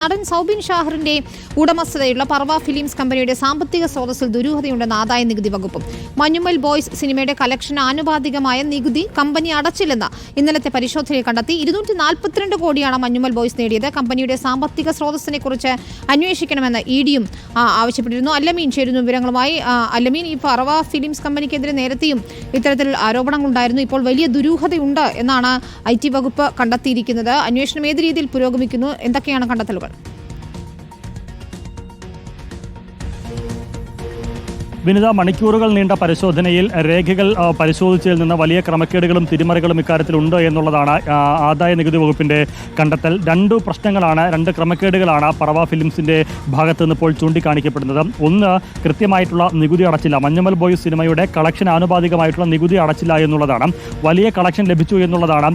നടൻ സൗബിൻ ഷാഹറിന്റെ ഉടമസ്ഥതയുള്ള പർവ ഫിലിംസ് കമ്പനിയുടെ സാമ്പത്തിക സ്രോതസ്സിൽ ദുരൂഹതയുണ്ടെന്ന് ആദായ നികുതി വകുപ്പും. മഞ്ഞുമ്മൽ ബോയ്സ് സിനിമയുടെ കളക്ഷന് ആനുപാതികമായ നികുതി കമ്പനി അടച്ചില്ലെന്ന് ഇന്നലത്തെ പരിശോധനയിൽ കണ്ടെത്തി. 242 കോടിയാണ് മഞ്ഞുമ്മൽ ബോയ്സ് നേടിയത്. കമ്പനിയുടെ സാമ്പത്തിക സ്രോതസ്സിനെ കുറിച്ച് അന്വേഷിക്കണമെന്ന് ഇഡിയും ആവശ്യപ്പെട്ടിരുന്നു. അല്ലമീൻ ചേരുന്നു വിവരങ്ങളുമായി. അല്ലമീൻ, ഈ പർവ ഫിലിംസ് കമ്പനിക്കെതിരെ നേരത്തെയും ഇത്തരത്തിൽ ആരോപണങ്ങളുണ്ടായിരുന്നു. ഇപ്പോൾ വലിയ ദുരൂഹതയുണ്ട് എന്നാണ് IT വകുപ്പ് കണ്ടെത്തിയിരിക്കുന്നത്. അന്വേഷണം ഏത് രീതിയിൽ പുരോഗമിക്കുന്നു? എന്തൊക്കെയാണ് കണ്ടെത്തലുകൾ? വിനിത, മണിക്കൂറുകൾ നീണ്ട പരിശോധനയിൽ രേഖകൾ പരിശോധിച്ചതിൽ നിന്ന് വലിയ ക്രമക്കേടുകളും തിരിമറികളും ഇക്കാര്യത്തിലുണ്ട് എന്നുള്ളതാണ് ആദായ നികുതി വകുപ്പിന്റെ കണ്ടെത്തൽ. രണ്ട് പ്രശ്നങ്ങളാണ്, രണ്ട് ക്രമക്കേടുകളാണ് പർവ ഫിലിംസിന്റെ ഭാഗത്ത് നിന്ന് ഇപ്പോൾ ചൂണ്ടിക്കാണിക്കപ്പെടുന്നത്. ഒന്ന്, കൃത്യമായിട്ടുള്ള നികുതി അടച്ചില്ല. മഞ്ഞുമ്മൽ ബോയ്സ് സിനിമയുടെ കളക്ഷൻ ആനുപാതികമായിട്ടുള്ള നികുതി അടച്ചില്ല എന്നുള്ളതാണ്. വലിയ കളക്ഷൻ ലഭിച്ചു എന്നുള്ളതാണ്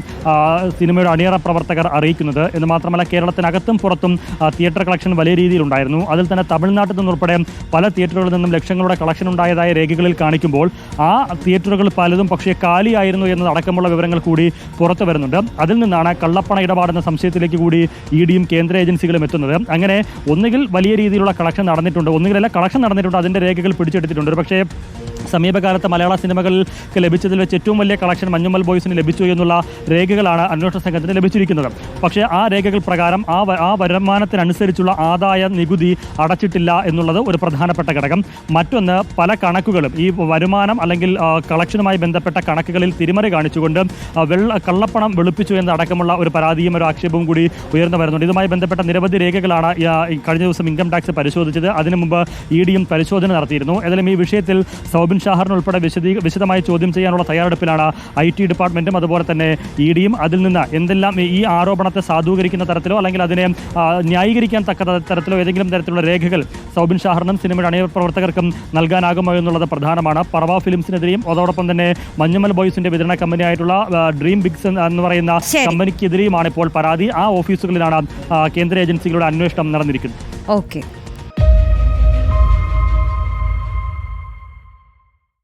സിനിമയുടെ അണിയറ പ്രവർത്തകർ അറിയിക്കുന്നത്. എന്ന് മാത്രമല്ല, കേരളത്തിനകത്തും പുറത്തും തിയേറ്റർ കളക്ഷൻ വലിയ രീതിയിലുണ്ടായിരുന്നു. അതിൽ തന്നെ തമിഴ്നാട്ടിൽ നിന്നുൾപ്പെടെ പല തിയേറ്ററുകളിൽ നിന്നും ലക്ഷങ്ങളുടെ കളക്ഷൻ ഉണ്ടായതായ രേഖകളിൽ കാണിക്കുമ്പോൾ ആ തിയേറ്ററുകൾ പലതും പക്ഷേ കാലിയായിരുന്നു എന്നതടക്കമുള്ള വിവരങ്ങൾ കൂടി പുറത്തു വരുന്നുണ്ട്. അതിൽ നിന്നാണ് കള്ളപ്പണ ഇടപാടെന്ന സംശയത്തിലേക്ക് കൂടി ഇഡിയും കേന്ദ്ര ഏജൻസികളും എത്തുന്നത്. അങ്ങനെ ഒന്നുകിൽ വലിയ രീതിയിലുള്ള കളക്ഷൻ നടന്നിട്ടുണ്ട്, ഒന്നുകിലല്ല കളക്ഷൻ നടന്നിട്ടുണ്ട്, അതിൻ്റെ രേഖകൾ പിടിച്ചെടുത്തിട്ടുണ്ട്. പക്ഷേ സമീപകാലത്ത് മലയാള സിനിമകൾക്ക് ലഭിച്ചതിൽ വെച്ച് ഏറ്റവും വലിയ കളക്ഷൻ മഞ്ഞുമ്മൽ ബോയ്സിന് ലഭിച്ചു എന്നുള്ള രേഖകളാണ് അന്വേഷണ സംഘത്തിന് ലഭിച്ചിരിക്കുന്നത്. പക്ഷേ ആ രേഖകൾ പ്രകാരം ആ വരുമാനത്തിനനുസരിച്ചുള്ള ആദായ നികുതി അടച്ചിട്ടില്ല എന്നുള്ളത് ഒരു പ്രധാനപ്പെട്ട ഘടകം. മറ്റൊന്ന്, പല കണക്കുകളും ഈ വരുമാനം അല്ലെങ്കിൽ കളക്ഷനുമായി ബന്ധപ്പെട്ട കണക്കുകളിൽ തിരിമറി കാണിച്ചുകൊണ്ട് കള്ളപ്പണം വെളുപ്പിച്ചു എന്നടക്കമുള്ള ഒരു പരാതിയും ഒരു ആക്ഷേപവും കൂടി ഉയർന്നു വരുന്നുണ്ട്. ഇതുമായി ബന്ധപ്പെട്ട നിരവധി രേഖകളാണ് കഴിഞ്ഞ ദിവസം ഇൻകം ടാക്സ് പരിശോധിച്ചത്. അതിനു മുമ്പ് ഇഡിയും പരിശോധന നടത്തിയിരുന്നു. ഏതായാലും ഈ വിഷയത്തിൽ സൗബിൻ ഷാഹറിനുൾപ്പെടെ വിശദമായി ചോദ്യം ചെയ്യാനുള്ള തയ്യാറെടുപ്പിലാണ് IT ഡിപ്പാർട്ട്മെന്റും അതുപോലെ തന്നെ ഇഡിയും. അതിൽ നിന്ന് എന്തെല്ലാം ഈ ആരോപണത്തെ സാധൂകരിക്കുന്ന തരത്തിലോ അല്ലെങ്കിൽ അതിനെ ന്യായീകരിക്കാൻ തക്ക തരത്തിലോ ഏതെങ്കിലും തരത്തിലുള്ള രേഖകൾ സൗബിൻ ഷാഹറിനും സിനിമയുടെ അണിയറ പ്രവർത്തകർക്കും നൽകാനാകുമോ എന്നുള്ളത് പ്രധാനമാണ്. പർവ ഫിലിംസിനെതിരെയും അതോടൊപ്പം തന്നെ മഞ്ഞുമ്മൽ ബോയ്സിന്റെ വിതരണ കമ്പനിയായിട്ടുള്ള ഡ്രീം ബിഗ്സ് എന്ന് പറയുന്ന കമ്പനിക്കെതിരെയുമാണ് ഇപ്പോൾ പരാതി. ആ ഓഫീസുകളിലാണ് കേന്ദ്ര ഏജൻസികളുടെ അന്വേഷണം നടന്നിരിക്കുന്നത്. ഓക്കെ.